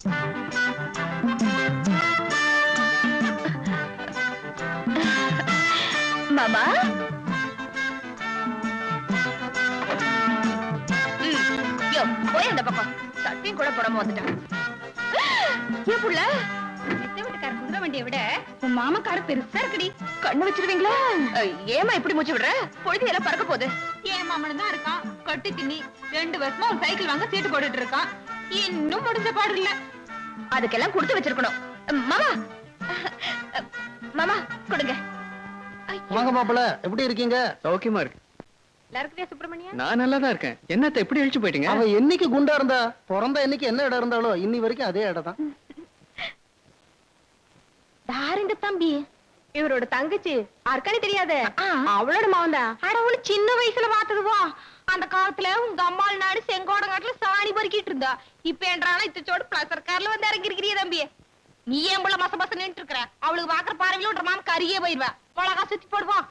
மாமா போய் அந்த பக்கம் சட்டையும் கூட போடாம வந்துட்டான். ஏன் புள்ள வீட்டுக்கார குதிரை வண்டியை விட உன் மாமக்கார பெருசா இருக்குடி. கண்ணு வச்சிருவீங்களா? ஏமா இப்படி மூச்சு விடுற? பொழுது எல்லாம் பறக்க போகுது. ஏன் மாமனும் தான் இருக்கான் கட்டு திண்ணி 2 வருஷமா ஒரு சைக்கிள் வாங்க சீட்டு போட்டுட்டு இருக்கான். இன்னும் முடிஞ்ச பாடு இல்ல. அதுக்கெல்லாம் கொடுத்து வச்சிருக்கணும். மாமா மாமா கொடுங்க. வாங்க மாப்பிள்ள, எப்படி இருக்கீங்க? சௌக்கியமா இருக்கு. எல்லாருக்குமே சுப்பிரமணியா நான் நல்லா தான் இருக்கேன். என்னத்த எப்படி இழிச்சு போயிட்டீங்க? அவன் என்னைக்கு குண்டா இருந்தா பிறந்த என்னைக்கு என்ன இடம் இருந்தாலோ இன்னி வரைக்கும் அதே இடம் தான். யாருங்க தம்பி? இவரோட தங்கச்சி அர்க்கணி தெரியாத அவளோட மகன் தான். அட சின்ன வயசுல பாத்ததுவா? அந்த காலத்துல உங்க அம்மாள் நாடு செங்கோடங்காட்டுல சாணி பறிக்கிட்டு இருந்தா. இப்ப என்றாலும் இத்தச்சோடு பிளஸர் கார்ல வந்து இறங்கி இருக்கிறிய தம்பி. நீ ஏன் புள்ள மச மச நின்று இருக்கிற? அவளுக்கு பாக்குற பார்வையில மாம கறியே போயிருவா. மிளகா சுத்தி போடுவோம்.